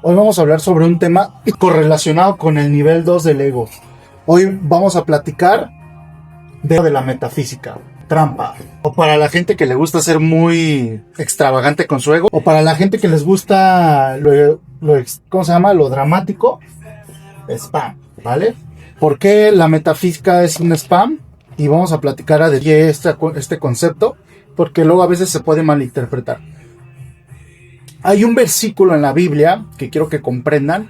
Hoy vamos a hablar sobre un tema correlacionado con el nivel 2 del ego. Hoy vamos a platicar de la metafísica, trampa. O para la gente que le gusta ser muy extravagante con su ego. O para la gente que les gusta ¿cómo se llama? Lo dramático. Spam, ¿vale? ¿Por qué la metafísica es un spam? Y vamos a platicar a detalle este concepto, porque luego a veces se puede malinterpretar. Hay un versículo en la Biblia que quiero que comprendan,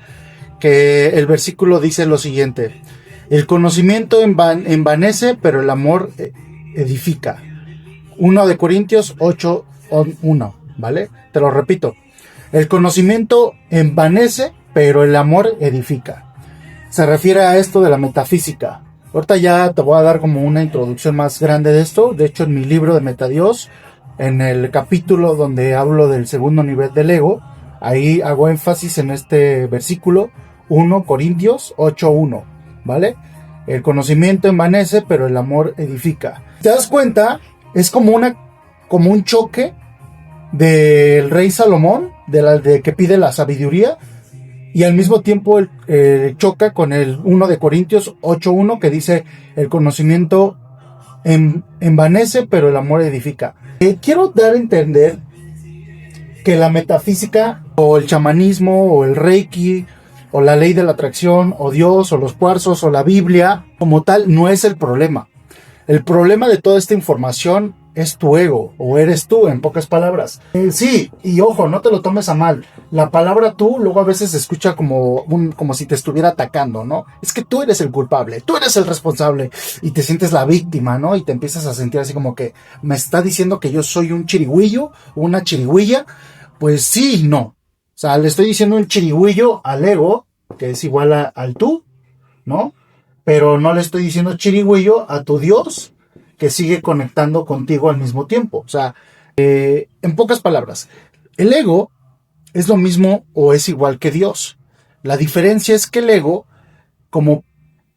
que el versículo dice lo siguiente: el conocimiento envanece, pero el amor edifica. 1 de Corintios 8:1, ¿vale? Te lo repito. El conocimiento envanece, pero el amor edifica. Se refiere a esto de la metafísica. Ahorita ya te voy a dar como una introducción más grande de esto. De hecho, en mi libro de Metadios, en el capítulo donde hablo del segundo nivel del ego, ahí hago énfasis en este versículo 1 Corintios 8:1, ¿vale? El conocimiento envanece, pero el amor edifica. ¿Te das cuenta? Es como un choque del rey Salomón, de que pide la sabiduría, y al mismo tiempo choca con el 1 de Corintios 8:1 que dice: el conocimiento envanece, pero el amor edifica. Quiero dar a entender que la metafísica, o el chamanismo, o el reiki, o la ley de la atracción, o Dios, o los cuarzos, o la Biblia, como tal, no es el problema. El problema de toda esta información es tu ego, o eres tú, en pocas palabras. Sí, y ojo, no te lo tomes a mal. La palabra tú luego a veces se escucha como si te estuviera atacando, ¿no? Es que tú eres el culpable, tú eres el responsable, y te sientes la víctima, ¿no? Y te empiezas a sentir así como que me está diciendo que yo soy un chirigüillo, una chirigüilla. Pues sí y no. O sea, le estoy diciendo un chirigüillo al ego, que es igual al tú, ¿no? Pero no le estoy diciendo chirigüillo a tu Dios, que sigue conectando contigo al mismo tiempo. O sea, en pocas palabras, el ego es lo mismo o es igual que Dios. La diferencia es que el ego, como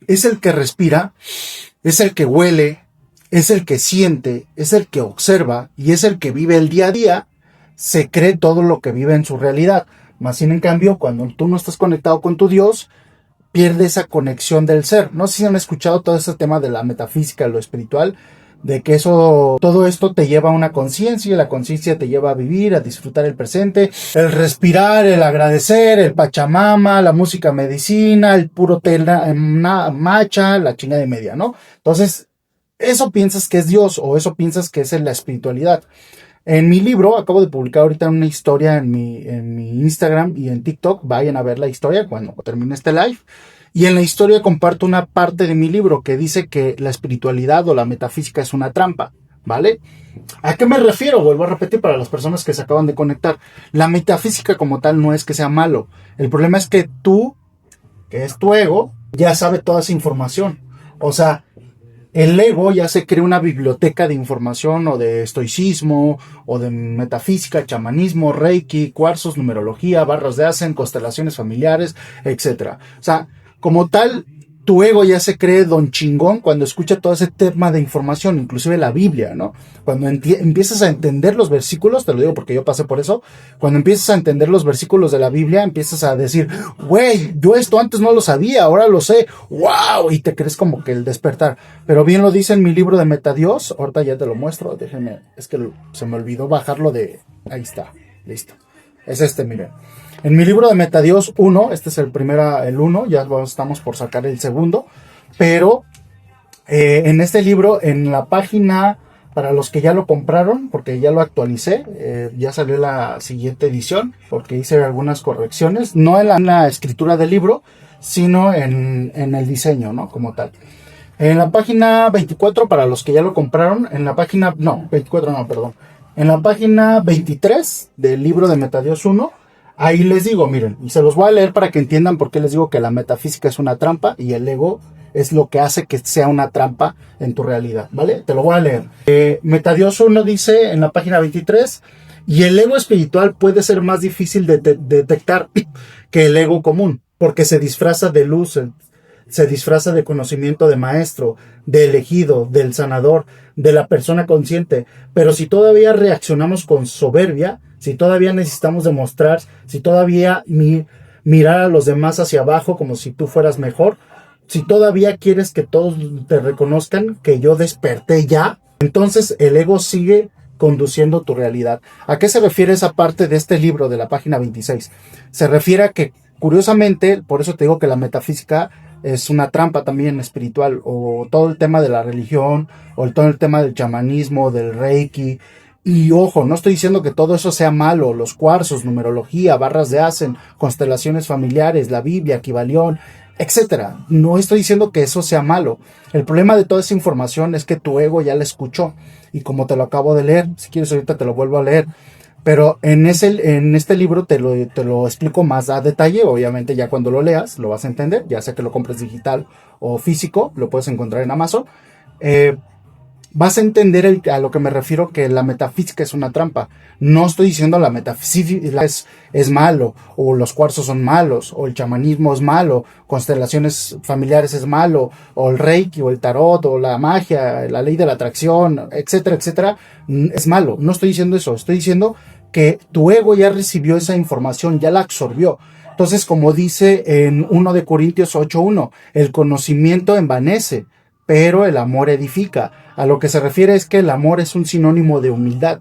es el que respira, es el que huele, es el que siente, es el que observa y es el que vive el día a día, se cree todo lo que vive en su realidad. Más sin en cambio, cuando tú no estás conectado con tu Dios, pierde esa conexión del ser. No sé si han escuchado todo este tema de la metafísica, lo espiritual, de que todo esto te lleva a una conciencia, y la conciencia te lleva a vivir, a disfrutar el presente, el respirar, el agradecer, el pachamama, la música medicina, el puro matcha, la chinga de media, ¿no? Entonces, eso piensas que es Dios, o eso piensas que es la espiritualidad. En mi libro, acabo de publicar ahorita una historia en mi Instagram y en TikTok. Vayan a ver la historia cuando termine este live. Y en la historia comparto una parte de mi libro que dice que la espiritualidad o la metafísica es una trampa, ¿vale? ¿A qué me refiero? Vuelvo a repetir para las personas que se acaban de conectar. La metafísica como tal no es que sea malo. El problema es que tú, que es tu ego, ya sabe toda esa información. O sea, el ego ya se crea una biblioteca de información, o de estoicismo, o de metafísica, chamanismo, reiki, cuarzos, numerología, barras de Asen, constelaciones familiares, etc. O sea, como tal, tu ego ya se cree don chingón cuando escucha todo ese tema de información, inclusive la Biblia, ¿no? Cuando empiezas a entender los versículos, te lo digo porque yo pasé por eso, cuando empiezas a entender los versículos de la Biblia, empiezas a decir, güey, yo esto antes no lo sabía, ahora lo sé, wow, y te crees como que el despertar. Pero bien lo dice en mi libro de Metadios, ahorita ya te lo muestro, déjenme, es que se me olvidó bajarlo ahí está, listo. Es miren. En mi libro de Metadios 1, este es el 1, ya estamos por sacar el segundo, pero en este libro, en la página, para los que ya lo compraron, porque ya lo actualicé, ya salió la siguiente edición, porque hice algunas correcciones, no en la escritura del libro, sino en el diseño, ¿no? Como tal. En la página 24, para los que ya lo compraron, en la página 23 del libro de Metadios 1, ahí les digo, miren, y se los voy a leer para que entiendan por qué les digo que la metafísica es una trampa y el ego es lo que hace que sea una trampa en tu realidad, ¿vale? Te lo voy a leer. Metadios 1 dice en la página 23, y el ego espiritual puede ser más difícil de detectar que el ego común, porque se disfraza de luz, se disfraza de conocimiento de maestro, de elegido, del sanador, de la persona consciente. Pero si todavía reaccionamos con soberbia, si todavía necesitamos demostrar, si todavía mirar a los demás hacia abajo como si tú fueras mejor, si todavía quieres que todos te reconozcan que yo desperté ya, entonces el ego sigue conduciendo tu realidad. ¿A qué se refiere esa parte de este libro de la página 26? Se refiere a que, curiosamente, por eso te digo que la metafísica es una trampa también espiritual, o todo el tema de la religión, o todo el tema del chamanismo, del reiki. Y ojo, no estoy diciendo que todo eso sea malo, los cuarzos, numerología, barras de Asen, constelaciones familiares, la Biblia, Kybalión, etcétera. No estoy diciendo que eso sea malo. El problema de toda esa información es que tu ego ya la escuchó. Y como te lo acabo de leer, si quieres ahorita te lo vuelvo a leer. Pero en este libro te lo explico más a detalle. Obviamente ya cuando lo leas lo vas a entender. Ya sea que lo compres digital o físico, lo puedes encontrar en Amazon. Vas a entender a lo que me refiero, que la metafísica es una trampa. No estoy diciendo la metafísica es malo, o los cuarzos son malos, o el chamanismo es malo, constelaciones familiares es malo, o el reiki, o el tarot, o la magia, la ley de la atracción, etcétera, etcétera, es malo. No estoy diciendo eso, estoy diciendo que tu ego ya recibió esa información, ya la absorbió. Entonces, como dice en 1 de Corintios 8:1, el conocimiento envanece, pero el amor edifica. A lo que se refiere es que el amor es un sinónimo de humildad,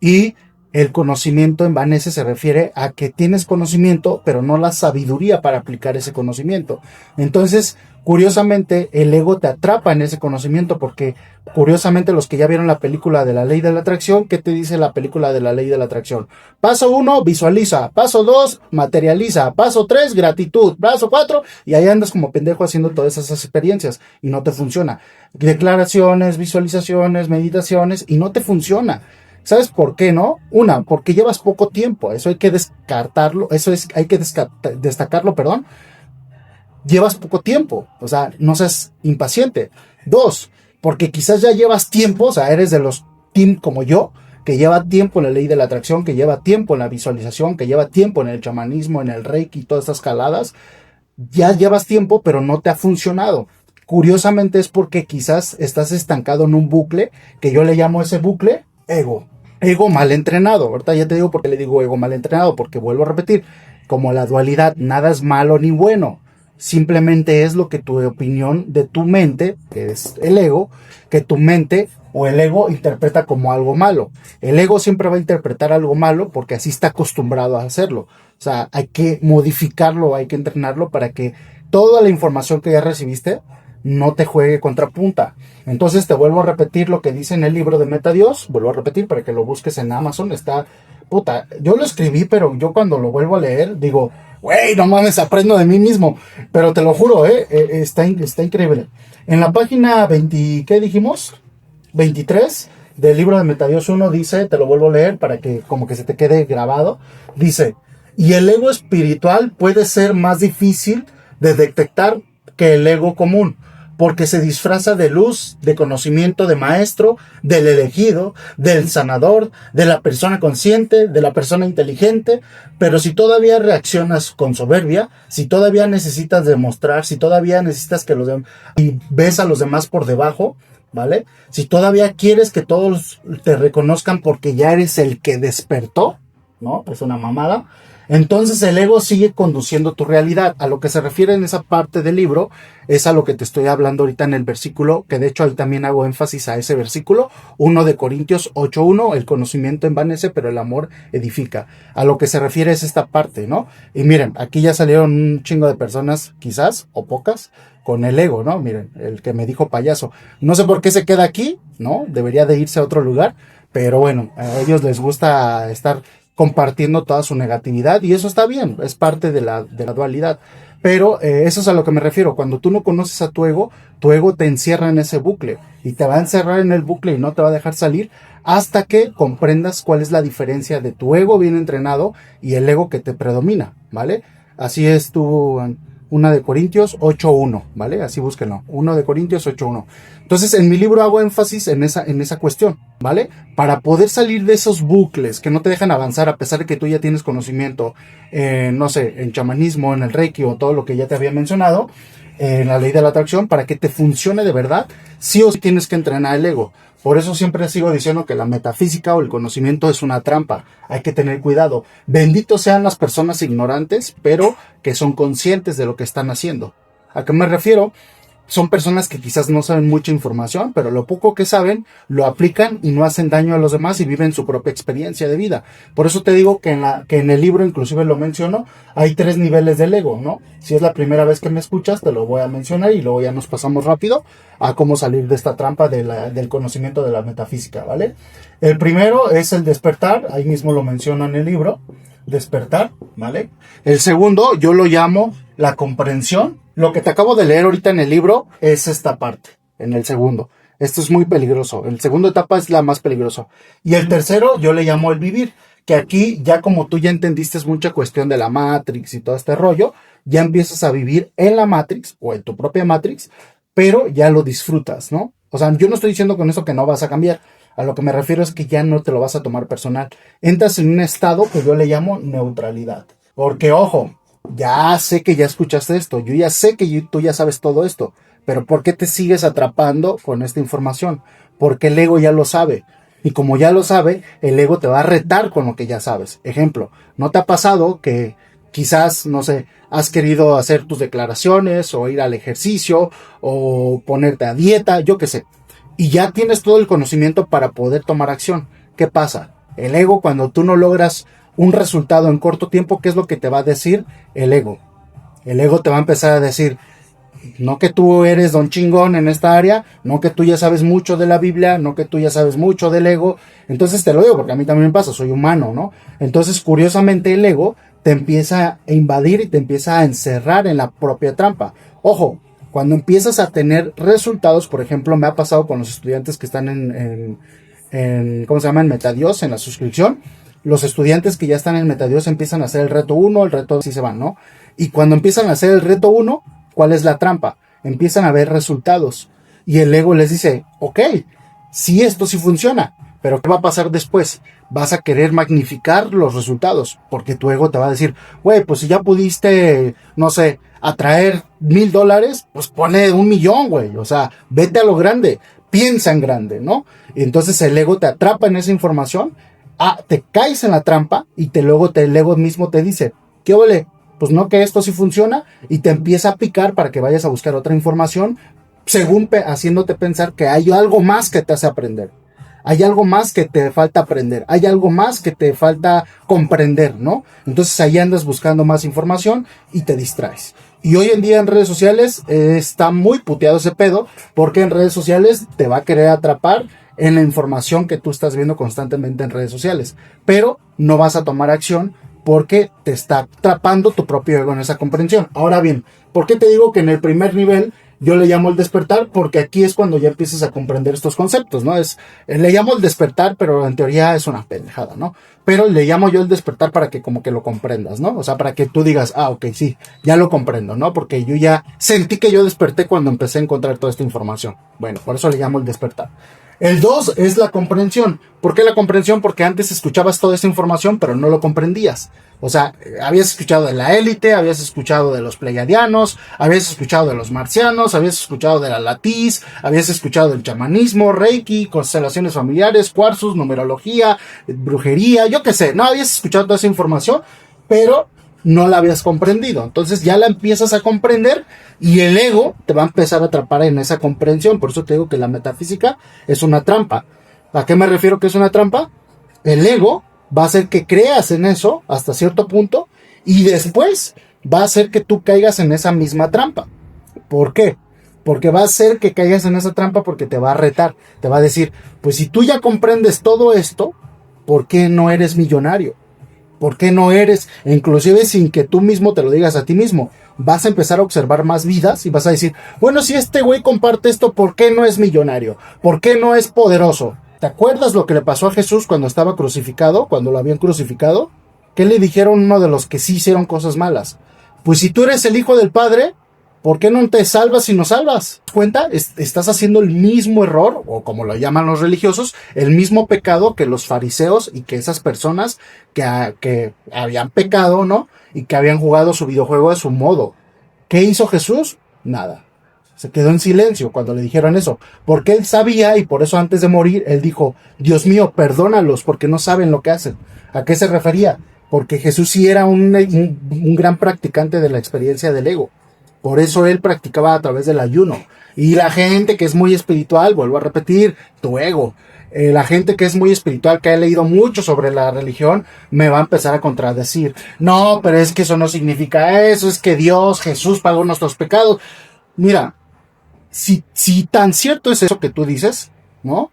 y el conocimiento envanece se refiere a que tienes conocimiento, pero no la sabiduría para aplicar ese conocimiento. Entonces, curiosamente, el ego te atrapa en ese conocimiento, porque curiosamente los que ya vieron la película de la ley de la atracción, ¿qué te dice la película de la ley de la atracción? Paso 1, visualiza. Paso 2, materializa. Paso 3, gratitud. Paso 4, y ahí andas como pendejo haciendo todas esas experiencias y no te funciona. Declaraciones, visualizaciones, meditaciones, y no te funciona. ¿Sabes por qué no? Una, porque llevas poco tiempo. Eso hay que descartarlo. Hay que destacarlo, perdón. Llevas poco tiempo. O sea, no seas impaciente. Dos, porque quizás ya llevas tiempo. O sea, eres de los team como yo, que lleva tiempo en la ley de la atracción, que lleva tiempo en la visualización, que lleva tiempo en el chamanismo, en el reiki y todas estas caladas. Ya llevas tiempo, pero no te ha funcionado. Curiosamente es porque quizás estás estancado en un bucle, que yo le llamo ese bucle ego. Ego mal entrenado. Ahorita ya te digo por qué le digo ego mal entrenado, porque vuelvo a repetir, como la dualidad, nada es malo ni bueno. Simplemente es lo que tu opinión de tu mente, que es el ego, que tu mente o el ego interpreta como algo malo. El ego siempre va a interpretar algo malo porque así está acostumbrado a hacerlo. O sea, hay que modificarlo, hay que entrenarlo para que toda la información que ya recibiste no te juegue contrapunta. Entonces te vuelvo a repetir lo que dice en el libro de Meta Dios. Vuelvo a repetir para que lo busques en Amazon. Está, puta, yo lo escribí, pero yo cuando lo vuelvo a leer digo, güey, no mames, aprendo de mí mismo. Pero te lo juro, está increíble. En la página 20, ¿qué dijimos? 23 del libro de Meta Dios 1 dice, te lo vuelvo a leer para que como que se te quede grabado. Dice, y el ego espiritual puede ser más difícil de detectar que el ego común, porque se disfraza de luz, de conocimiento, de maestro, del elegido, del sanador, de la persona consciente, de la persona inteligente. Pero si todavía reaccionas con soberbia, si todavía necesitas demostrar, si todavía necesitas que y ves a los demás por debajo, ¿vale? Si todavía quieres que todos te reconozcan porque ya eres el que despertó, ¿no? Es una mamada. Entonces el ego sigue conduciendo tu realidad. A lo que se refiere en esa parte del libro es a lo que te estoy hablando ahorita en el versículo, que de hecho ahí también hago énfasis a ese versículo, 1 de Corintios 8:1, el conocimiento envanece, pero el amor edifica. A lo que se refiere es esta parte, ¿no? Y miren, aquí ya salieron un chingo de personas, quizás, o pocas, con el ego, ¿no? Miren, el que me dijo payaso. No sé por qué se queda aquí, ¿no? Debería de irse a otro lugar, pero bueno, a ellos les gusta estar compartiendo toda su negatividad, y eso está bien, es parte de la dualidad. Pero eso es a lo que me refiero. Cuando tú no conoces a tu ego te encierra en ese bucle, y te va a encerrar en el bucle y no te va a dejar salir hasta que comprendas cuál es la diferencia de tu ego bien entrenado y el ego que te predomina, ¿vale? Así es tú, 1 de Corintios 8:1, ¿vale? Así búsquenlo, 1 de Corintios 8:1. Entonces, en mi libro hago énfasis en esa cuestión, ¿vale? Para poder salir de esos bucles que no te dejan avanzar a pesar de que tú ya tienes conocimiento, no sé, en chamanismo, en el Reiki o todo lo que ya te había mencionado, en la ley de la atracción, para que te funcione de verdad, sí o sí tienes que entrenar el ego. Por eso siempre sigo diciendo que la metafísica o el conocimiento es una trampa. Hay que tener cuidado. Benditos sean las personas ignorantes, pero que son conscientes de lo que están haciendo. ¿A qué me refiero? Son personas que quizás no saben mucha información, pero lo poco que saben lo aplican y no hacen daño a los demás y viven su propia experiencia de vida. Por eso te digo que en el libro, inclusive lo menciono, hay 3 niveles del ego, ¿no? Si es la primera vez que me escuchas, te lo voy a mencionar y luego ya nos pasamos rápido a cómo salir de esta trampa del conocimiento de la metafísica, ¿vale? El primero es el despertar, ahí mismo lo menciono en el libro, despertar, ¿vale? El segundo yo lo llamo la comprensión. Lo que te acabo de leer ahorita en el libro es esta parte, en el segundo. Esto es muy peligroso. El segundo etapa es la más peligrosa. Y el tercero yo le llamo el vivir, que aquí ya como tú ya entendiste mucha cuestión de la Matrix y todo este rollo, ya empiezas a vivir en la Matrix o en tu propia Matrix, pero ya lo disfrutas, ¿no? O sea, yo no estoy diciendo con eso que no vas a cambiar. A lo que me refiero es que ya no te lo vas a tomar personal. Entras en un estado que yo le llamo neutralidad. Porque, ojo, ya sé que ya escuchaste esto, yo ya sé que tú ya sabes todo esto, pero ¿por qué te sigues atrapando con esta información? Porque el ego ya lo sabe, y como ya lo sabe, el ego te va a retar con lo que ya sabes. Ejemplo, ¿no te ha pasado que quizás, no sé, has querido hacer tus declaraciones, o ir al ejercicio, o ponerte a dieta, yo qué sé, y ya tienes todo el conocimiento para poder tomar acción? ¿Qué pasa? El ego, cuando tú no logras un resultado en corto tiempo, ¿qué es lo que te va a decir el ego? El ego te va a empezar a decir, no que tú eres don chingón en esta área, no que tú ya sabes mucho de la Biblia, no que tú ya sabes mucho del ego. Entonces te lo digo porque a mí también me pasa, soy humano, ¿no? Entonces, curiosamente, el ego te empieza a invadir y te empieza a encerrar en la propia trampa. Ojo, cuando empiezas a tener resultados, por ejemplo, me ha pasado con los estudiantes que están en ¿cómo se llama? En Metadios, en la suscripción. Los estudiantes que ya están en Metadios empiezan a hacer el reto 1, el reto 2, y se van, ¿no? Y cuando empiezan a hacer el reto 1, ¿cuál es la trampa? Empiezan a ver resultados. Y el ego les dice, ok, sí, esto sí funciona, pero ¿qué va a pasar después? Vas a querer magnificar los resultados, porque tu ego te va a decir, güey, pues si ya pudiste, no sé, atraer $1,000, pues ponle 1,000,000, güey. O sea, vete a lo grande, piensa en grande, ¿no? Y entonces el ego te atrapa en esa información. Te caes en la trampa y luego el ego mismo te dice, ¿qué ole? Pues no, que esto sí funciona, y te empieza a picar para que vayas a buscar otra información, según haciéndote pensar que hay algo más que te hace aprender. Hay algo más que te falta aprender, hay algo más que te falta comprender, ¿no? Entonces ahí andas buscando más información y te distraes. Y hoy en día en redes sociales está muy puteado ese pedo, porque en redes sociales te va a querer atrapar en la información que tú estás viendo constantemente en redes sociales, pero no vas a tomar acción porque te está atrapando tu propio ego en esa comprensión. Ahora bien, ¿por qué te digo que en el primer nivel yo le llamo el despertar? Porque aquí es cuando ya empiezas a comprender estos conceptos, ¿no? Le llamo el despertar, pero en teoría es una pendejada, ¿no? Pero le llamo yo el despertar para que como que lo comprendas, ¿no? O sea, para que tú digas, ok, sí, ya lo comprendo, ¿no? Porque yo ya sentí que yo desperté cuando empecé a encontrar toda esta información. Bueno, por eso le llamo el despertar. El 2 es la comprensión. ¿Por qué la comprensión? Porque antes escuchabas toda esa información, pero no lo comprendías. O sea, habías escuchado de la élite, habías escuchado de los pleiadianos, habías escuchado de los marcianos, habías escuchado de la latiz, habías escuchado del chamanismo, reiki, constelaciones familiares, cuarzos, numerología, brujería, yo qué sé. No habías escuchado toda esa información, pero no la habías comprendido. Entonces ya la empiezas a comprender y el ego te va a empezar a atrapar en esa comprensión. Por eso te digo que la metafísica es una trampa. ¿A qué me refiero que es una trampa? El ego va a hacer que creas en eso hasta cierto punto y después va a hacer que tú caigas en esa misma trampa. ¿Por qué? Porque va a hacer que caigas en esa trampa porque te va a retar. Te va a decir, pues si tú ya comprendes todo esto, ¿por qué no eres millonario? ¿Por qué no eres? E inclusive sin que tú mismo te lo digas a ti mismo, vas a empezar a observar más vidas y vas a decir, bueno, si este güey comparte esto, ¿por qué no es millonario? ¿Por qué no es poderoso? ¿Te acuerdas lo que le pasó a Jesús cuando estaba crucificado? Cuando lo habían crucificado. ¿Qué le dijeron uno de los que sí hicieron cosas malas? Pues si tú eres el hijo del Padre, ¿por qué no te salvas si no salvas? ¿Cuenta? Estás haciendo el mismo error, o como lo llaman los religiosos, el mismo pecado que los fariseos y que esas personas que habían pecado, ¿no? Y que habían jugado su videojuego a su modo. ¿Qué hizo Jesús? Nada. Se quedó en silencio cuando le dijeron eso, porque él sabía, y por eso antes de morir, él dijo, Dios mío, perdónalos porque no saben lo que hacen. ¿A qué se refería? Porque Jesús sí era un gran practicante de la experiencia del ego. Por eso él practicaba a través del ayuno. Y la gente que es muy espiritual, vuelvo a repetir, tu ego. La gente que es muy espiritual, que ha leído mucho sobre la religión, me va a empezar a contradecir. No, pero es que eso no significa eso, es que Dios, Jesús pagó nuestros pecados. Mira, si tan cierto es eso que tú dices, ¿no?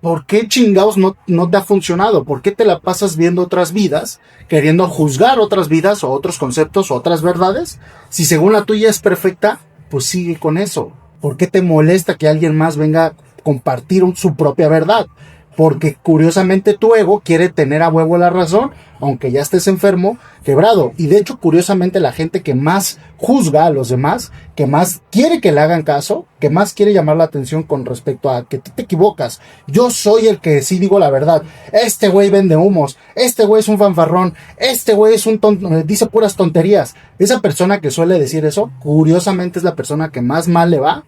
¿Por qué chingados no te ha funcionado? ¿Por qué te la pasas viendo otras vidas, queriendo juzgar otras vidas o otros conceptos o otras verdades? Si según la tuya es perfecta, pues sigue con eso. ¿Por qué te molesta que alguien más venga a compartir su propia verdad? Porque curiosamente tu ego quiere tener a huevo la razón, aunque ya estés enfermo, quebrado. Y de hecho, curiosamente, la gente que más juzga a los demás, que más quiere que le hagan caso, que más quiere llamar la atención con respecto a que tú te equivocas. Yo soy el que sí digo la verdad. Este güey vende humos. Este güey es un fanfarrón. Este güey es un tonto, dice puras tonterías. Esa persona que suele decir eso, curiosamente es la persona que más mal le va,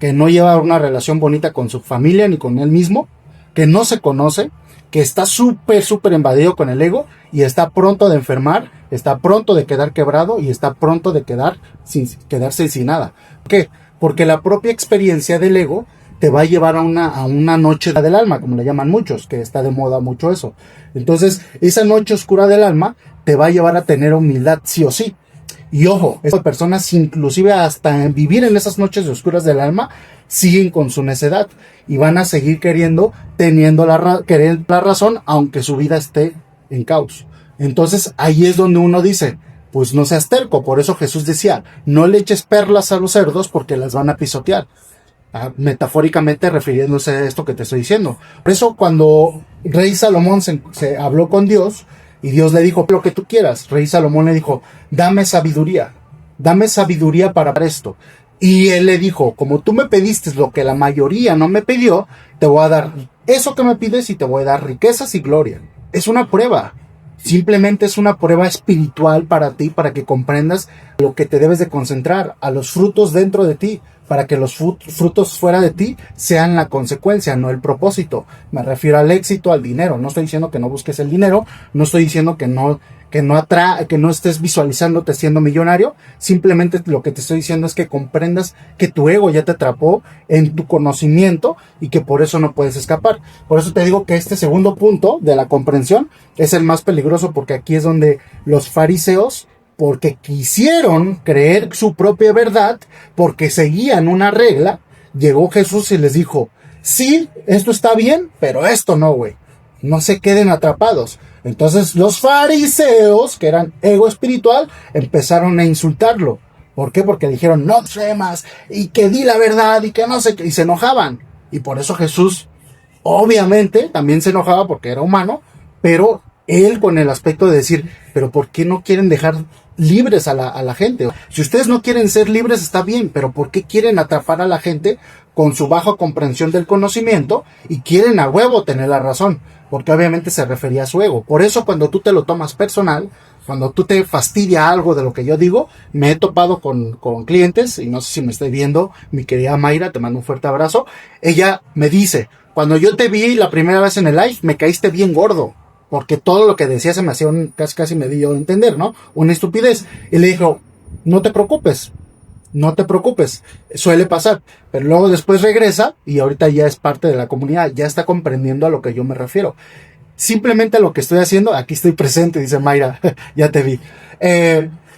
que no lleva una relación bonita con su familia ni con él mismo, que no se conoce, que está súper invadido con el ego y está pronto de enfermar, está pronto de quedar quebrado y está pronto de quedarse sin nada. ¿Por qué? Porque la propia experiencia del ego te va a llevar a una noche del alma, como le llaman muchos, que está de moda mucho eso. Entonces, esa noche oscura del alma te va a llevar a tener humildad sí o sí. Y ojo, estas personas, inclusive hasta vivir en esas noches oscuras del alma, siguen con su necedad y van a seguir teniendo la razón, aunque su vida esté en caos. Entonces ahí es donde uno dice, pues no seas terco. Por eso Jesús decía, no le eches perlas a los cerdos porque las van a pisotear. Metafóricamente refiriéndose a esto que te estoy diciendo. Por eso cuando Rey Salomón se habló con Dios, y Dios le dijo, lo que tú quieras. Rey Salomón le dijo, dame sabiduría para esto. Y él le dijo, como tú me pediste lo que la mayoría no me pidió, te voy a dar eso que me pides y te voy a dar riquezas y gloria. Es una prueba. Simplemente es una prueba espiritual para ti, para que comprendas lo que te debes de concentrar, a los frutos dentro de ti, para que los frutos fuera de ti sean la consecuencia, no el propósito. Me refiero al éxito, al dinero. No estoy diciendo que no busques el dinero, no estoy diciendo que no estés visualizándote siendo millonario. Simplemente lo que te estoy diciendo es que comprendas que tu ego ya te atrapó en tu conocimiento y que por eso no puedes escapar. Por eso te digo que este segundo punto de la comprensión es el más peligroso, porque aquí es donde los fariseos, porque quisieron creer su propia verdad, porque seguían una regla, llegó Jesús y les dijo, sí, esto está bien, pero esto no, güey. No se queden atrapados. Entonces los fariseos, que eran ego espiritual, empezaron a insultarlo. ¿Por qué? Porque dijeron, no temas, y que di la verdad, y que no sé qué, y se enojaban. Y por eso Jesús, obviamente, también se enojaba porque era humano, pero él con el aspecto de decir, pero ¿por qué no quieren dejar libres a la gente? Si ustedes no quieren ser libres, está bien, pero ¿por qué quieren atrapar a la gente con su baja comprensión del conocimiento y quieren a huevo tener la razón? Porque obviamente se refería a su ego. Por eso cuando tú te lo tomas personal, cuando tú te fastidia algo de lo que yo digo, me he topado con clientes, y no sé si me estoy viendo, mi querida Mayra, te mando un fuerte abrazo. Ella me dice, cuando yo te vi la primera vez en el live, me caíste bien gordo, porque todo lo que decía se me hacía casi me dio a entender, ¿no? Una estupidez. Y le dijo, no te preocupes, suele pasar, pero luego después regresa y ahorita ya es parte de la comunidad, ya está comprendiendo a lo que yo me refiero. Simplemente lo que estoy haciendo, aquí estoy presente, dice Mayra, ya te vi.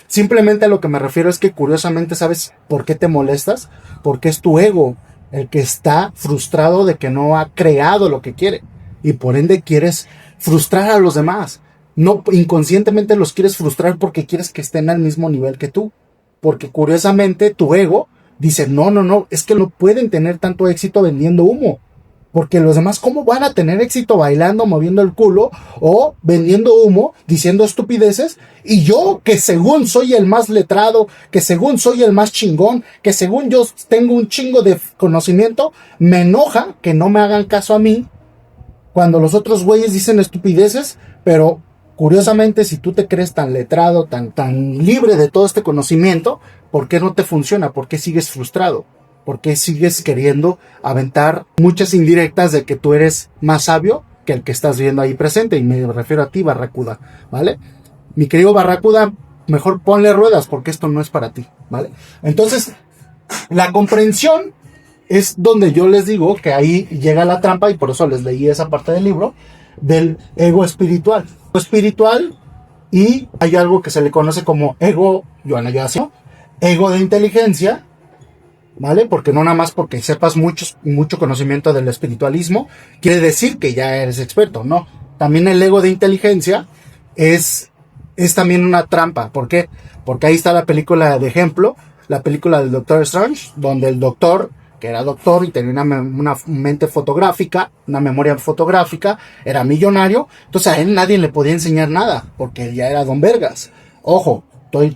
Simplemente a lo que me refiero es que curiosamente, ¿sabes por qué te molestas? Porque es tu ego el que está frustrado de que no ha creado lo que quiere, y por ende quieres frustrar a los demás. No, inconscientemente los quieres frustrar porque quieres que estén al mismo nivel que tú. Porque curiosamente tu ego dice, no, es que no pueden tener tanto éxito vendiendo humo. Porque los demás, ¿cómo van a tener éxito bailando, moviendo el culo o vendiendo humo, diciendo estupideces? Y yo, que según soy el más letrado, que según soy el más chingón, que según yo tengo un chingo de conocimiento, me enoja que no me hagan caso a mí cuando los otros güeyes dicen estupideces. Pero curiosamente, si tú te crees tan letrado, tan libre de todo este conocimiento, ¿por qué no te funciona? ¿Por qué sigues frustrado? ¿Por qué sigues queriendo aventar muchas indirectas de que tú eres más sabio que el que estás viendo ahí presente? Y me refiero a ti, Barracuda, ¿vale? Mi querido Barracuda, mejor ponle ruedas porque esto no es para ti, ¿vale? Entonces, la comprensión es donde yo les digo que ahí llega la trampa, y por eso les leí esa parte del libro, del ego espiritual. Espiritual, y hay algo que se le conoce como ego, ego de inteligencia, ¿vale? Porque no nada más porque sepas mucho conocimiento del espiritualismo, quiere decir que ya eres experto, no. También el ego de inteligencia es también una trampa. ¿Por qué? Porque ahí está la película de ejemplo, la película del Doctor Strange, donde el doctor, que era doctor y tenía una mente fotográfica, una memoria fotográfica, era millonario, entonces a él nadie le podía enseñar nada, porque él ya era don vergas. Ojo,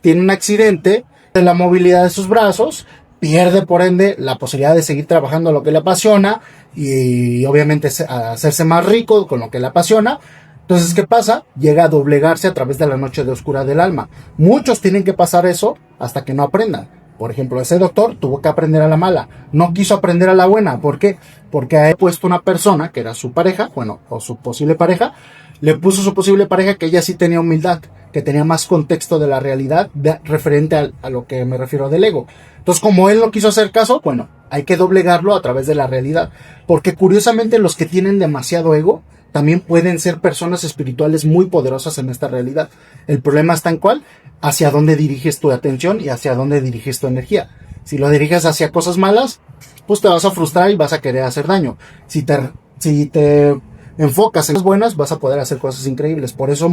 tiene un accidente de la movilidad de sus brazos, pierde por ende la posibilidad de seguir trabajando lo que le apasiona y obviamente hacerse más rico con lo que le apasiona. Entonces, ¿qué pasa? Llega a doblegarse a través de la noche de oscura del alma. Muchos tienen que pasar eso hasta que no aprendan. Por ejemplo, ese doctor tuvo que aprender a la mala. No quiso aprender a la buena. ¿Por qué? Porque ha puesto una persona que era su pareja, bueno, o su posible pareja, le puso su posible pareja que ella sí tenía humildad, que tenía más contexto de la realidad referente a lo que me refiero del ego. Entonces, como él no quiso hacer caso, bueno, hay que doblegarlo a través de la realidad. Porque curiosamente los que tienen demasiado ego también pueden ser personas espirituales muy poderosas en esta realidad. El problema está en cuál, hacia dónde diriges tu atención y hacia dónde diriges tu energía. Si lo diriges hacia cosas malas, pues te vas a frustrar y vas a querer hacer daño. Si te enfocas en cosas buenas, vas a poder hacer cosas increíbles. Por eso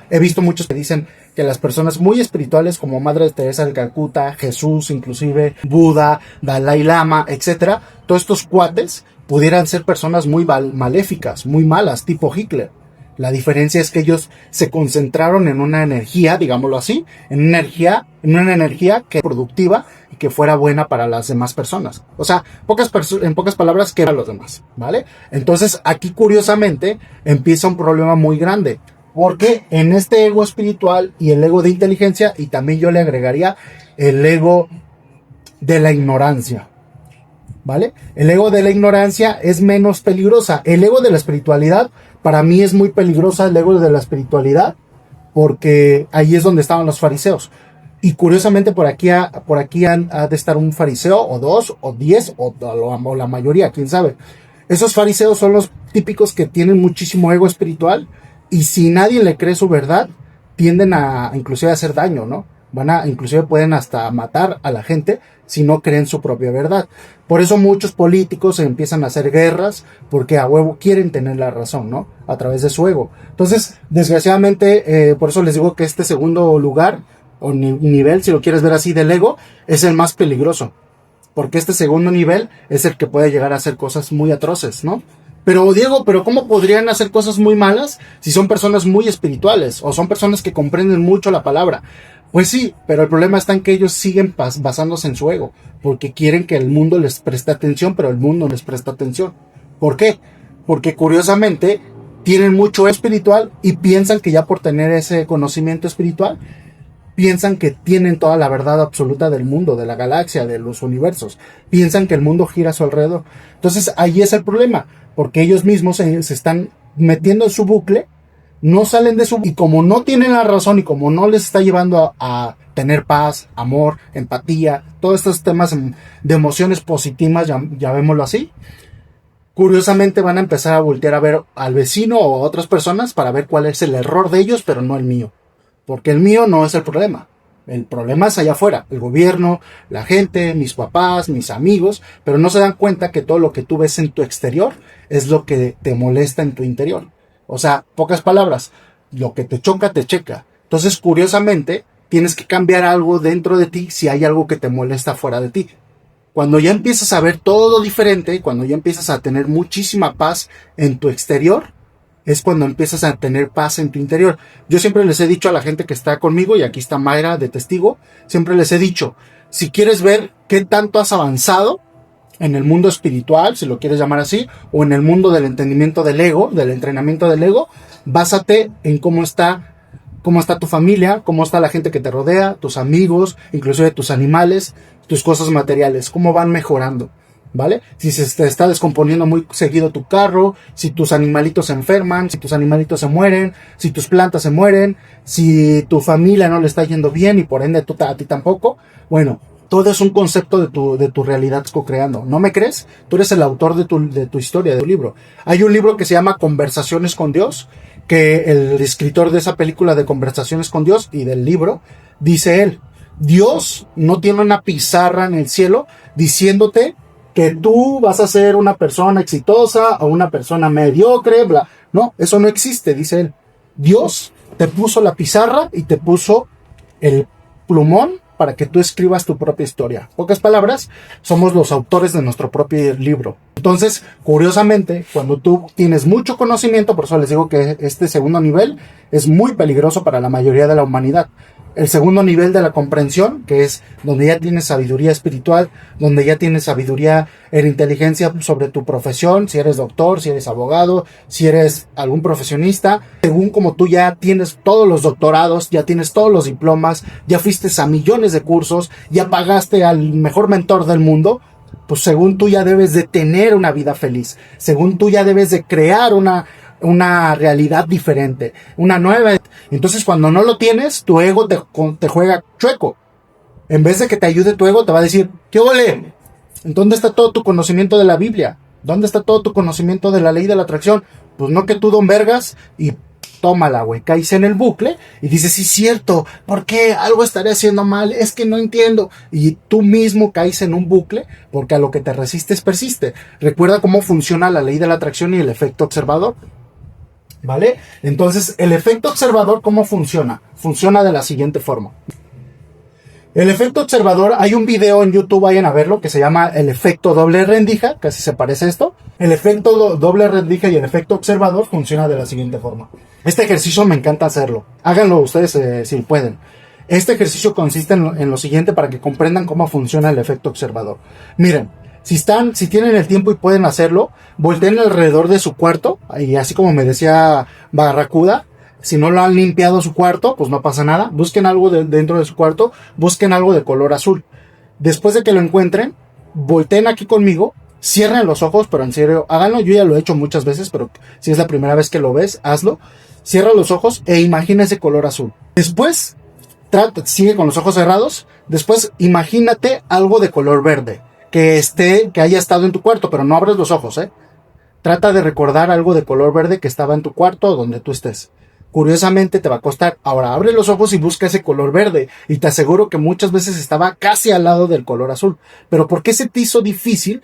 he visto muchos que dicen que las personas muy espirituales como Madre Teresa de Calcuta, Jesús, inclusive Buda, Dalai Lama, etcétera, todos estos cuates pudieran ser personas muy maléficas, muy malas, tipo Hitler. La diferencia es que ellos se concentraron en una energía, digámoslo así, en una energía que productiva y que fuera buena para las demás personas. O sea, en pocas palabras, que para los demás, ¿vale? Entonces, aquí curiosamente empieza un problema muy grande, porque en este ego espiritual y el ego de inteligencia, y también yo le agregaría el ego de la ignorancia, ¿vale? El ego de la ignorancia es menos peligrosa. El ego de la espiritualidad, para mí es muy peligrosa el ego de la espiritualidad, porque ahí es donde estaban los fariseos. Y curiosamente por aquí ha de estar un fariseo, o dos, o 10, o la mayoría, quién sabe. Esos fariseos son los típicos que tienen muchísimo ego espiritual, y si nadie le cree su verdad, tienden a inclusive a hacer daño, ¿no? Inclusive pueden hasta matar a la gente si no creen su propia verdad. Por eso muchos políticos empiezan a hacer guerras, porque a huevo quieren tener la razón, ¿no? A través de su ego. Entonces, desgraciadamente, por eso les digo que este segundo lugar, o nivel, si lo quieres ver así, del ego, es el más peligroso. Porque este segundo nivel es el que puede llegar a hacer cosas muy atroces, ¿no? Pero Diego, ¿cómo podrían hacer cosas muy malas si son personas muy espirituales o son personas que comprenden mucho la palabra? Pues sí, pero el problema está en que ellos siguen basándose en su ego, porque quieren que el mundo les preste atención, pero el mundo no les presta atención. ¿Por qué? Porque curiosamente tienen mucho espiritual y piensan que ya por tener ese conocimiento espiritual, piensan que tienen toda la verdad absoluta del mundo, de la galaxia, de los universos. Piensan que el mundo gira a su alrededor. Entonces ahí es el problema, porque ellos mismos se están metiendo en su bucle, no salen de y como no tienen la razón y como no les está llevando a tener paz, amor, empatía, todos estos temas de emociones positivas, llamémoslo así, curiosamente van a empezar a voltear a ver al vecino o a otras personas para ver cuál es el error de ellos, pero no el mío. Porque el mío no es el problema. El problema es allá afuera, el gobierno, la gente, mis papás, mis amigos, pero no se dan cuenta que todo lo que tú ves en tu exterior es lo que te molesta en tu interior. O sea, pocas palabras, lo que te choca, te checa. Entonces, curiosamente, tienes que cambiar algo dentro de ti si hay algo que te molesta fuera de ti. Cuando ya empiezas a ver todo diferente, cuando ya empiezas a tener muchísima paz en tu exterior, es cuando empiezas a tener paz en tu interior. Yo siempre les he dicho a la gente que está conmigo, y aquí está Mayra de testigo, siempre les he dicho, si quieres ver qué tanto has avanzado en el mundo espiritual, si lo quieres llamar así, o en el mundo del entendimiento del ego, del entrenamiento del ego, básate en cómo está tu familia, cómo está la gente que te rodea, tus amigos, inclusive tus animales, tus cosas materiales, cómo van mejorando, ¿vale? Si se te está descomponiendo muy seguido tu carro, si tus animalitos se enferman, si tus animalitos se mueren, si tus plantas se mueren, si tu familia no le está yendo bien y por ende a ti tampoco, bueno, todo es un concepto de tu realidad co-creando. ¿No me crees? Tú eres el autor de tu historia, de tu libro. Hay un libro que se llama Conversaciones con Dios, que el escritor de esa película de Conversaciones con Dios y del libro, dice él, Dios no tiene una pizarra en el cielo diciéndote que tú vas a ser una persona exitosa o una persona mediocre, bla. No, eso no existe, dice él. Dios te puso la pizarra y te puso el plumón para que tú escribas tu propia historia. Pocas palabras, somos los autores de nuestro propio libro. Entonces, curiosamente, cuando tú tienes mucho conocimiento, por eso les digo que este segundo nivel es muy peligroso para la mayoría de la humanidad. El segundo nivel de la comprensión, que es donde ya tienes sabiduría espiritual, donde ya tienes sabiduría en inteligencia sobre tu profesión, si eres doctor, si eres abogado, si eres algún profesionista, según como tú ya tienes todos los doctorados, ya tienes todos los diplomas, ya fuiste a millones de cursos, ya pagaste al mejor mentor del mundo, pues según tú ya debes de tener una vida feliz, según tú ya debes de crear una realidad diferente, una nueva. Entonces cuando no lo tienes, tu ego te juega chueco. En vez de que te ayude tu ego, te va a decir, ¿qué ole? ¿Dónde está todo tu conocimiento de la Biblia? ¿Dónde está todo tu conocimiento de la ley de la atracción? Pues no, que tú don vergas y tómala, güey, caes en el bucle y dices, sí, cierto, ¿por qué? Algo estaré haciendo mal, es que no entiendo. Y tú mismo caes en un bucle porque a lo que te resistes persiste. Recuerda cómo funciona la ley de la atracción y el efecto observador. ¿Vale? Entonces, el efecto observador, ¿cómo funciona? Funciona de la siguiente forma. El efecto observador, hay un video en YouTube, vayan a verlo, que se llama el efecto doble rendija, casi se parece a esto. El efecto doble rendija y el efecto observador funciona de la siguiente forma. Este ejercicio me encanta hacerlo. Háganlo ustedes si pueden. Este ejercicio consiste en lo siguiente para que comprendan cómo funciona el efecto observador. Miren. Si tienen el tiempo y pueden hacerlo, volteen alrededor de su cuarto, y así como me decía Barracuda, si no lo han limpiado su cuarto, pues no pasa nada, busquen algo dentro de su cuarto, busquen algo de color azul. Después de que lo encuentren, volteen aquí conmigo, cierren los ojos, pero en serio, háganlo, yo ya lo he hecho muchas veces, pero si es la primera vez que lo ves, hazlo, cierra los ojos e imagina ese color azul. Después, sigue con los ojos cerrados, después imagínate algo de color verde. Que haya estado en tu cuarto, pero no abres los ojos, Trata de recordar algo de color verde que estaba en tu cuarto o donde tú estés. Curiosamente te va a costar. Ahora abre los ojos y busca ese color verde. Y te aseguro que muchas veces estaba casi al lado del color azul. Pero ¿por qué se te hizo difícil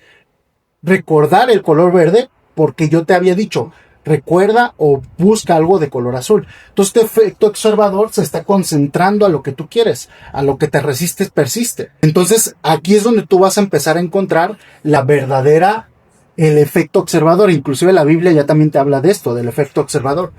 recordar el color verde? Porque yo te había dicho, recuerda o busca algo de color azul. Entonces este efecto observador se está concentrando a lo que tú quieres, a lo que te resistes persiste. Entonces aquí es donde tú vas a empezar a encontrar el efecto observador. Inclusive la Biblia ya también te habla de esto, del efecto observador,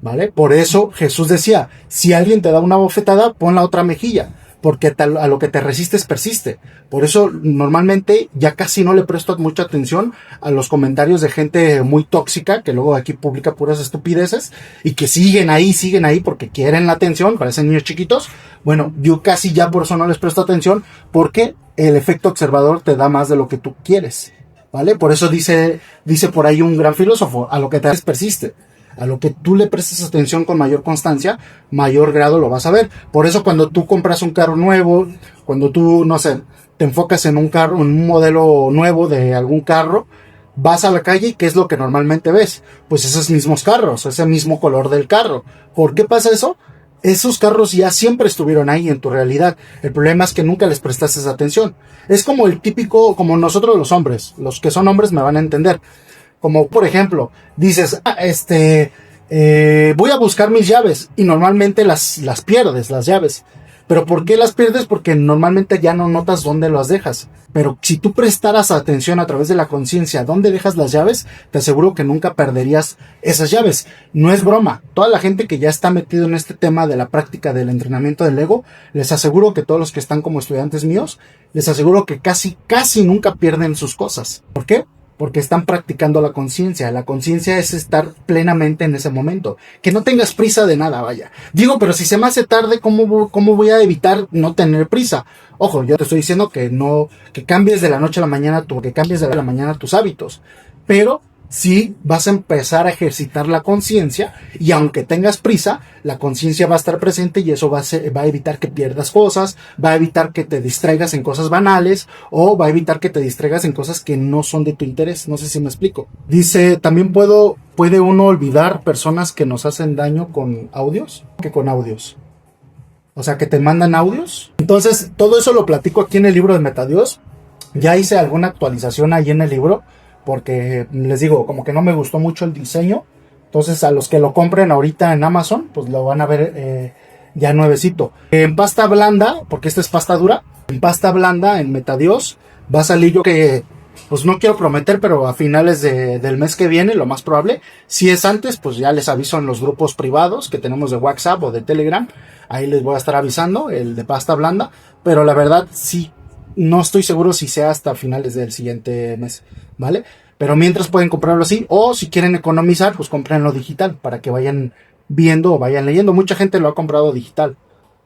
¿vale? Por eso Jesús decía, si alguien te da una bofetada, pon la otra mejilla, porque a lo que te resistes persiste. Por eso normalmente ya casi no le presto mucha atención a los comentarios de gente muy tóxica, que luego aquí publica puras estupideces, y que siguen ahí porque quieren la atención, parecen niños chiquitos. Bueno, yo casi ya por eso no les presto atención, porque el efecto observador te da más de lo que tú quieres, ¿vale? Por eso dice por ahí un gran filósofo, a lo que te persiste. A lo que tú le prestes atención con mayor constancia, mayor grado lo vas a ver. Por eso cuando tú compras un carro nuevo, cuando tú, no sé, te enfocas en un modelo nuevo de algún carro, vas a la calle y ¿qué es lo que normalmente ves? Pues esos mismos carros, ese mismo color del carro. ¿Por qué pasa eso? Esos carros ya siempre estuvieron ahí en tu realidad. El problema es que nunca les prestaste atención. Es como el típico, como nosotros los hombres. Los que son hombres me van a entender. Como por ejemplo, dices, voy a buscar mis llaves y normalmente las pierdes, las llaves. ¿Pero por qué las pierdes? Porque normalmente ya no notas dónde las dejas. Pero si tú prestaras atención a través de la conciencia dónde dejas las llaves, te aseguro que nunca perderías esas llaves. No es broma. Toda la gente que ya está metido en este tema de la práctica del entrenamiento del ego, les aseguro que todos los que están como estudiantes míos, les aseguro que casi nunca pierden sus cosas. ¿Por qué? Porque están practicando la conciencia. La conciencia es estar plenamente en ese momento. Que no tengas prisa de nada, vaya. Digo, pero si se me hace tarde, ¿cómo voy a evitar no tener prisa? Ojo, yo te estoy diciendo que no, que cambies de la noche a la mañana, que cambies de la mañana tus hábitos. Pero sí vas a empezar a ejercitar la conciencia, y aunque tengas prisa, la conciencia va a estar presente, y eso va a evitar que pierdas cosas, va a evitar que te distraigas en cosas banales, o va a evitar que te distraigas en cosas que no son de tu interés. No sé si me explico. Dice, también puede uno olvidar personas que nos hacen daño con audios, que con audios. O sea, que te mandan audios. Entonces, todo eso lo platico aquí en el libro de Metadios. Ya hice alguna actualización ahí en el libro, porque les digo, como que no me gustó mucho el diseño. Entonces a los que lo compren ahorita en Amazon, pues lo van a ver ya nuevecito. En pasta blanda, porque esta es pasta dura, en pasta blanda, en Metadios, va a salir, yo que pues no quiero prometer, pero a finales del mes que viene, lo más probable. Si es antes, pues ya les aviso en los grupos privados que tenemos de WhatsApp o de Telegram. Ahí les voy a estar avisando, el de pasta blanda. Pero la verdad, sí, no estoy seguro si sea hasta finales del siguiente mes, ¿vale? Pero mientras pueden comprarlo así, o si quieren economizar, pues comprenlo digital, para que vayan viendo o vayan leyendo. Mucha gente lo ha comprado digital.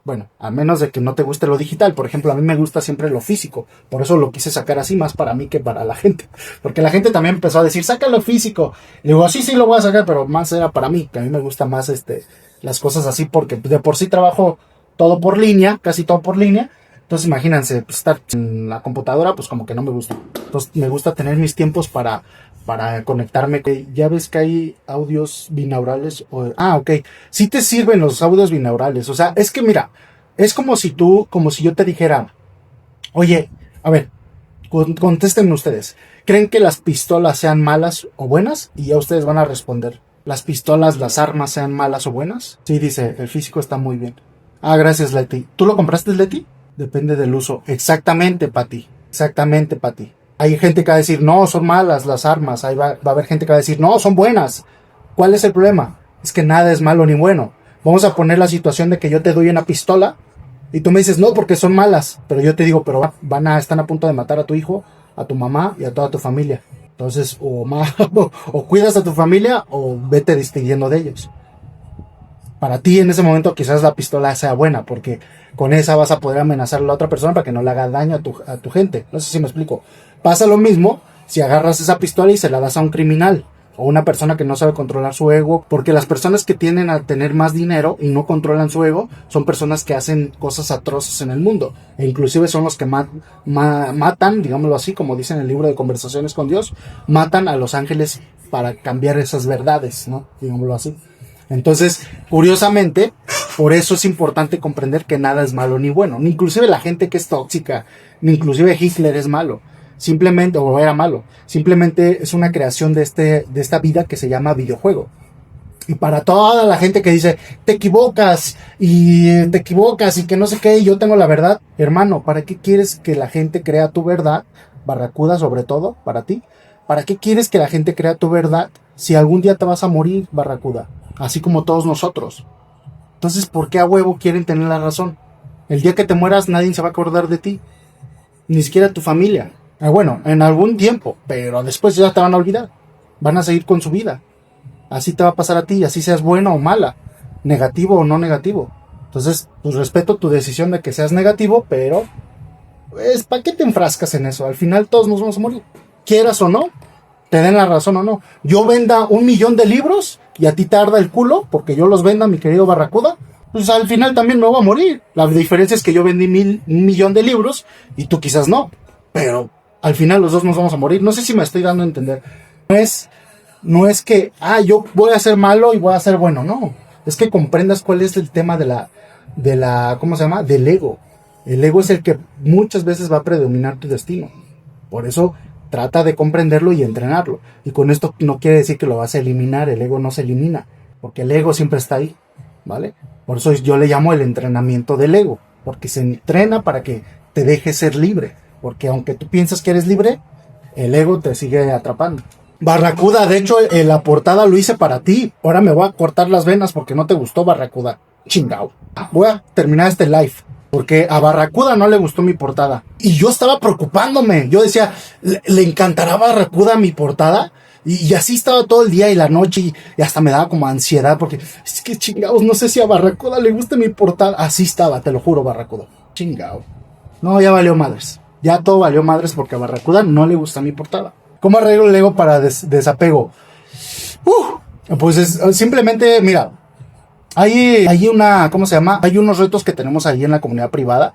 Bueno, a menos de que no te guste lo digital. Por ejemplo, a mí me gusta siempre lo físico. Por eso lo quise sacar así, más para mí que para la gente. Porque la gente también empezó a decir, saca lo físico. Y digo, sí, lo voy a sacar, pero más era para mí, que a mí me gusta más las cosas así, porque de por sí trabajo todo por línea, casi todo por línea. Entonces imagínense, pues, estar en la computadora, pues como que no me gusta. Entonces me gusta tener mis tiempos para conectarme. Ya ves que hay audios binaurales. Ok. Sí te sirven los audios binaurales. O sea, es que mira, es como si yo te dijera, oye, a ver, contéstenme ustedes. ¿Creen que las pistolas sean malas o buenas? Y ya ustedes van a responder. ¿Las pistolas, las armas sean malas o buenas? Sí, dice, el físico está muy bien. Ah, gracias, Leti. ¿Tú lo compraste, Leti? Depende del uso. Exactamente, Pati. Exactamente, Pati. Hay gente que va a decir, no, son malas las armas. Ahí va a haber gente que va a decir, no, son buenas. ¿Cuál es el problema? Es que nada es malo ni bueno. Vamos a poner la situación de que yo te doy una pistola y tú me dices, no, porque son malas. Pero yo te digo, pero están a punto de matar a tu hijo, a tu mamá y a toda tu familia. Entonces, o cuidas a tu familia o vete despidiendo de ellos. Para ti en ese momento quizás la pistola sea buena, porque con esa vas a poder amenazar a la otra persona para que no le haga daño a tu gente. No sé si me explico. Pasa lo mismo si agarras esa pistola y se la das a un criminal o una persona que no sabe controlar su ego, porque las personas que tienden a tener más dinero y no controlan su ego son personas que hacen cosas atroces en el mundo, e inclusive son los que matan, digámoslo así, como dice en el libro de Conversaciones con Dios, matan a los ángeles para cambiar esas verdades, ¿no? Digámoslo así. Entonces, curiosamente, por eso es importante comprender que nada es malo ni bueno. Ni inclusive la gente que es tóxica, ni inclusive Hitler es malo. Simplemente, o era malo. Simplemente es una creación de esta vida que se llama videojuego. Y para toda la gente que dice, te equivocas y que no sé qué, y yo tengo la verdad. Hermano, ¿para qué quieres que la gente crea tu verdad? Barracuda, sobre todo, para ti. ¿Para qué quieres que la gente crea tu verdad si algún día te vas a morir, Barracuda? Así como todos nosotros. Entonces, ¿por qué a huevo quieren tener la razón? El día que te mueras nadie se va a acordar de ti. Ni siquiera tu familia. Bueno, en algún tiempo, pero después ya te van a olvidar. Van a seguir con su vida. Así te va a pasar a ti, así seas buena o mala, negativo o no negativo. Entonces, pues respeto tu decisión de que seas negativo, pero pues, ¿para qué te enfrascas en eso? Al final todos nos vamos a morir. Quieras o no, te den la razón o no. Yo venda 1,000,000 de libros y a ti te arda el culo porque yo los venda, mi querido Barracuda, pues al final también me voy a morir. La diferencia es que yo vendí 1,000,000 de libros y tú quizás no, pero al final los dos nos vamos a morir. No sé si me estoy dando a entender. No es que, yo voy a ser malo y voy a ser bueno, no. Es que comprendas cuál es el tema de la, ¿cómo se llama? Del ego. El ego es el que muchas veces va a predominar tu destino. Por eso trata de comprenderlo y entrenarlo. Y con esto no quiere decir que lo vas a eliminar. El ego no se elimina, porque el ego siempre está ahí, ¿vale? Por eso yo le llamo el entrenamiento del ego. porque se entrena para que te dejes ser libre, porque aunque tú piensas que eres libre, el ego te sigue atrapando. Barracuda, de hecho, la portada lo hice para ti. Ahora me voy a cortar las venas porque no te gustó, Barracuda. Chingao. Voy a terminar este live porque a Barracuda no le gustó mi portada. Y yo estaba preocupándome. Yo decía, ¿le encantará a Barracuda mi portada? Y así estaba todo el día y la noche y hasta me daba como ansiedad porque es que chingados, no sé si a Barracuda le gusta mi portada. Así estaba, te lo juro, Barracuda. Chingao. No, ya valió madres. Ya todo valió madres porque a Barracuda no le gusta mi portada. ¿Cómo arreglo el ego para desapego? Pues es simplemente, mira, hay una, ¿cómo se llama? Hay unos retos que tenemos ahí en la comunidad privada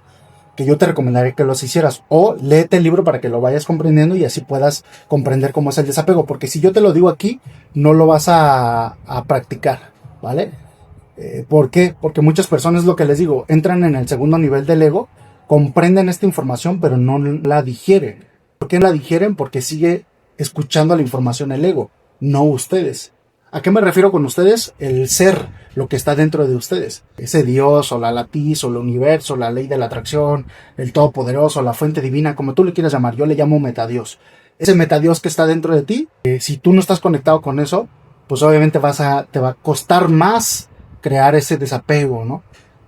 que yo te recomendaría que los hicieras. O léete el libro para que lo vayas comprendiendo y así puedas comprender cómo es el desapego. Porque si yo te lo digo aquí, no lo vas a practicar, ¿vale? ¿Por qué? Porque muchas personas, lo que les digo, entran en el segundo nivel del ego, comprenden esta información, pero no la digieren. ¿Por qué no la digieren? Porque sigue escuchando la información el ego, no ustedes. ¿A qué me refiero con ustedes? El ser, lo que está dentro de ustedes. Ese Dios, o la latiz, o el universo, la ley de la atracción, el todopoderoso, la fuente divina, como tú le quieras llamar, yo le llamo metadios. Ese metadios que está dentro de ti, si tú no estás conectado con eso, pues obviamente te va a costar más crear ese desapego, ¿no?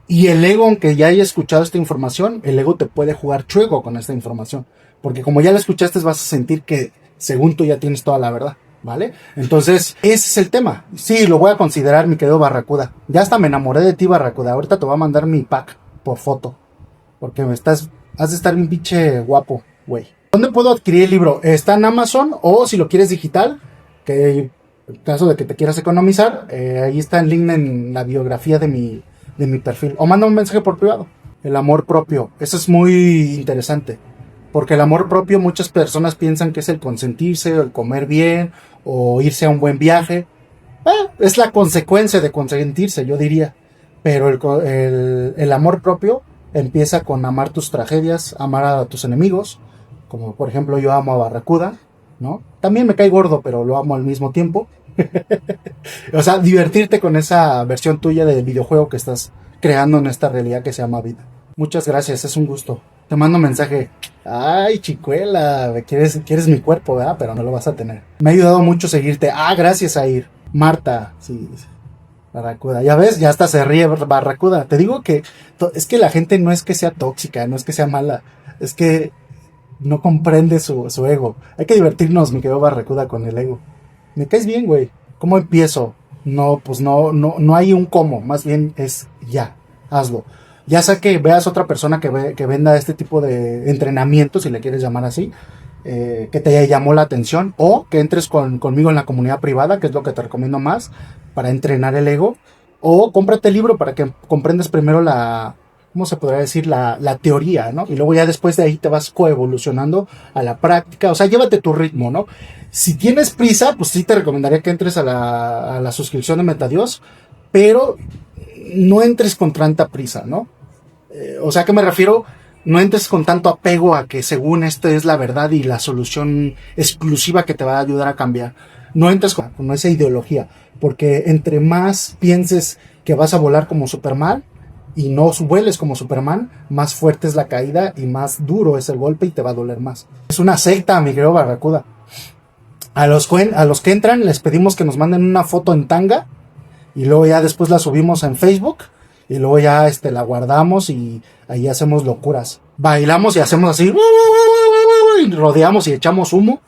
Y el ego, aunque ya haya escuchado esta información, el ego te puede jugar chueco con esta información. Porque como ya la escuchaste, vas a sentir que según tú ya tienes toda la verdad, ¿vale? Entonces, ese es el tema. Sí, lo voy a considerar, mi querido Barracuda. Ya hasta me enamoré de ti, Barracuda. Ahorita te voy a mandar mi pack por foto. Porque has de estar un pinche guapo, güey. ¿Dónde puedo adquirir el libro? Está en Amazon, o si lo quieres digital, que en caso de que te quieras economizar, ahí está el link en la biografía de mi perfil. O manda un mensaje por privado. El amor propio. Eso es muy interesante. Porque el amor propio, muchas personas piensan que es el consentirse, o el comer bien, o irse a un buen viaje. Es la consecuencia de consentirse, yo diría. Pero el amor propio empieza con amar tus tragedias, amar a tus enemigos. Como por ejemplo yo amo a Barracuda, ¿no? También me cae gordo, pero lo amo al mismo tiempo. O sea, divertirte con esa versión tuya del videojuego que estás creando en esta realidad que se llama vida. Muchas gracias, es un gusto. Te mando un mensaje. Ay, chicuela, quieres mi cuerpo, ¿verdad? Pero no lo vas a tener. Me ha ayudado mucho seguirte. Gracias, Air. Marta, sí. Barracuda. Ya ves, ya hasta se ríe Barracuda. Te digo que es que la gente no es que sea tóxica, no es que sea mala. Es que no comprende su ego. Hay que divertirnos, mi querido Barracuda, con el ego. Me caes bien, güey. ¿Cómo empiezo? No, pues no hay un cómo. Más bien es ya. Hazlo. Ya sea que veas otra persona que venda este tipo de entrenamiento, si le quieres llamar así, que te llamó la atención, o que entres conmigo en la comunidad privada, que es lo que te recomiendo más, para entrenar el ego, o cómprate el libro para que comprendas primero ¿cómo se podría decir? La teoría, ¿no? Y luego ya después de ahí te vas coevolucionando a la práctica, o sea, llévate tu ritmo, ¿no? Si tienes prisa, pues sí te recomendaría que entres a la suscripción de Metadios, pero no entres con tanta prisa, ¿no? O sea, ¿a qué me refiero? No entres con tanto apego a que según esto es la verdad y la solución exclusiva que te va a ayudar a cambiar. No entres con esa ideología, porque entre más pienses que vas a volar como Superman y no vueles como Superman, más fuerte es la caída y más duro es el golpe y te va a doler más. Es una secta, mi querido Barracuda. A los que entran les pedimos que nos manden una foto en tanga y luego ya después la subimos en Facebook. Y luego ya la guardamos y ahí hacemos locuras. Bailamos y hacemos así. Y rodeamos y echamos humo.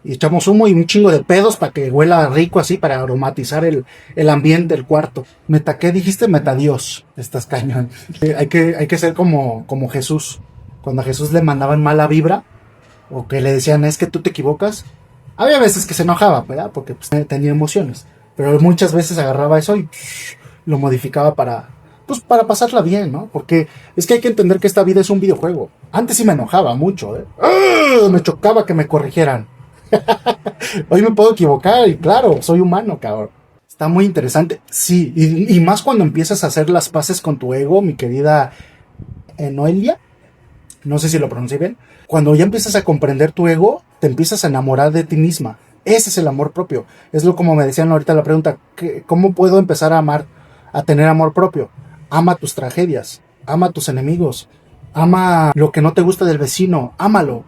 Y echamos humo y un chingo de pedos para que huela rico así, para aromatizar el ambiente del cuarto. ¿Qué dijiste? Metadios. Estás cañón. Hay que ser como Jesús. Cuando a Jesús le mandaban mala vibra, o que le decían, es que tú te equivocas. Había veces que se enojaba, ¿verdad? Porque pues, tenía emociones. Pero muchas veces agarraba eso y lo modificaba para pasarla bien, ¿no? Porque es que hay que entender que esta vida es un videojuego. Antes sí me enojaba mucho, ¿eh? Me chocaba que me corrigieran. Hoy me puedo equivocar y claro, soy humano, cabrón. Está muy interesante. Sí, y más cuando empiezas a hacer las paces con tu ego, mi querida Noelia. No sé si lo pronuncié bien. Cuando ya empiezas a comprender tu ego, te empiezas a enamorar de ti misma. Ese es el amor propio. Es como me decían ahorita la pregunta, ¿cómo puedo empezar a amar, a tener amor propio? Ama tus tragedias, ama a tus enemigos, ama lo que no te gusta del vecino, ámalo.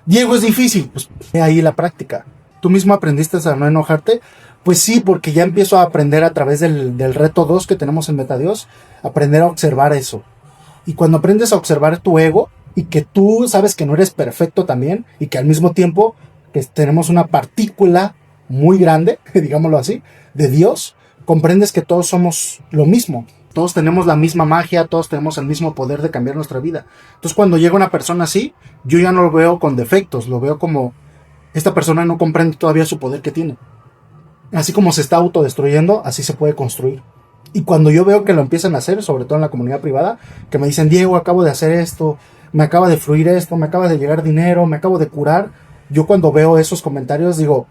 Diego, es difícil, pues ahí la práctica. ¿Tú mismo aprendiste a no enojarte? Pues sí, porque ya empiezo a aprender a través del reto 2 que tenemos en MetaDios, aprender a observar eso. Y cuando aprendes a observar tu ego, y que tú sabes que no eres perfecto también, y que al mismo tiempo que tenemos una partícula muy grande, digámoslo así, de Dios, comprendes que todos somos lo mismo. Todos tenemos la misma magia, todos tenemos el mismo poder de cambiar nuestra vida. Entonces cuando llega una persona así, yo ya no lo veo con defectos, lo veo como esta persona no comprende todavía su poder que tiene. Así como se está autodestruyendo, así se puede construir. Y cuando yo veo que lo empiezan a hacer, sobre todo en la comunidad privada, que me dicen, Diego, acabo de hacer esto, me acaba de fluir esto, me acaba de llegar dinero, me acabo de curar. Yo cuando veo esos comentarios digo,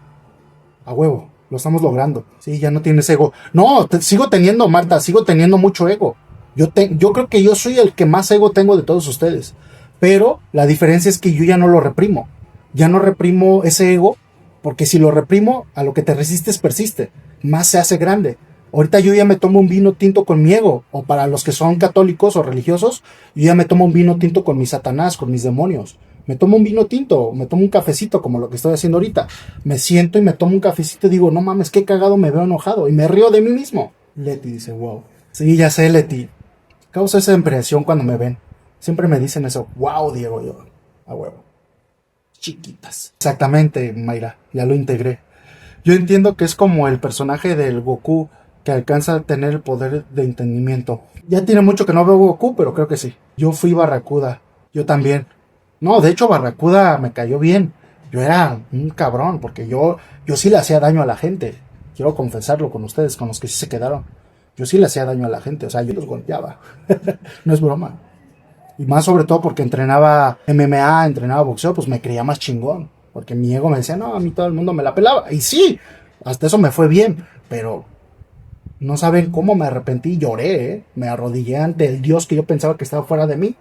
a huevo, lo estamos logrando. Sí, ya no tienes ego. No, sigo teniendo, Marta, sigo teniendo mucho ego. Yo creo que yo soy el que más ego tengo de todos ustedes. Pero la diferencia es que yo ya no lo reprimo. Ya no reprimo ese ego, porque si lo reprimo, a lo que te resistes persiste. Más se hace grande. Ahorita yo ya me tomo un vino tinto con mi ego. O para los que son católicos o religiosos, yo ya me tomo un vino tinto con mi Satanás, con mis demonios. Me tomo un vino tinto, me tomo un cafecito, como lo que estoy haciendo ahorita. Me siento y me tomo un cafecito y digo, no mames, qué cagado, me veo enojado. Y me río de mí mismo. Leti dice, wow. Sí, ya sé, Leti. Causa esa impresión cuando me ven. Siempre me dicen eso, wow, Diego, yo. A huevo. Chiquitas. Exactamente, Mayra, ya lo integré. Yo entiendo que es como el personaje del Goku que alcanza a tener el poder de entendimiento. Ya tiene mucho que no veo Goku, pero creo que sí. Yo fui Barracuda, yo también. No, de hecho Barracuda me cayó bien. Yo era un cabrón, porque yo sí le hacía daño a la gente. Quiero confesarlo con ustedes, con los que sí se quedaron. Yo sí le hacía daño a la gente, o sea, yo los golpeaba. No es broma. Y más sobre todo porque entrenaba MMA, entrenaba boxeo, pues me creía más chingón. Porque mi ego me decía, no, a mí todo el mundo me la pelaba. Y sí, hasta eso me fue bien. Pero no saben cómo me arrepentí y lloré, ¿eh? Me arrodillé ante el Dios que yo pensaba que estaba fuera de mí.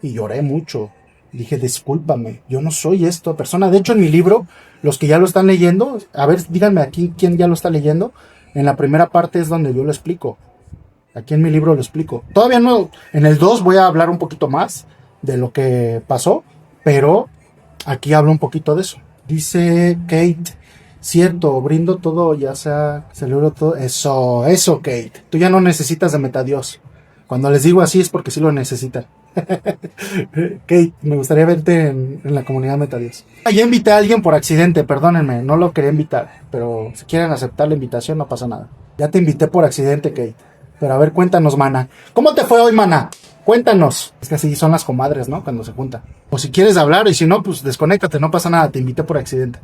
Y lloré mucho. Dije, discúlpame, yo no soy esta persona. De hecho, en mi libro, los que ya lo están leyendo, a ver, díganme aquí quién ya lo está leyendo. En la primera parte es donde yo lo explico. Aquí en mi libro lo explico. Todavía no, en el 2 voy a hablar un poquito más de lo que pasó, pero aquí hablo un poquito de eso. Dice Kate, cierto, brindo todo, ya sea, celebro todo. Eso, Kate. Tú ya no necesitas de MetaDios. Cuando les digo así es porque sí lo necesitan. Kate, me gustaría verte en la comunidad MetaDios. Ya invité a alguien por accidente, perdónenme, no lo quería invitar, pero si quieren aceptar la invitación no pasa nada. Ya te invité por accidente, Kate. Pero a ver, cuéntanos, mana. ¿Cómo te fue hoy, mana? Cuéntanos. Es que así son las comadres, ¿no? Cuando se juntan. O si quieres hablar, y si no, pues desconéctate, no pasa nada, te invité por accidente.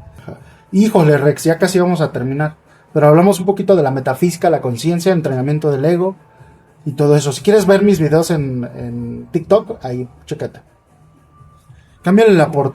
Híjole, Rex, ya casi vamos a terminar. Pero hablamos un poquito de la metafísica, la conciencia, entrenamiento del ego y todo eso. Si quieres ver mis videos en TikTok, ahí, chécate. Cámbiale la portada.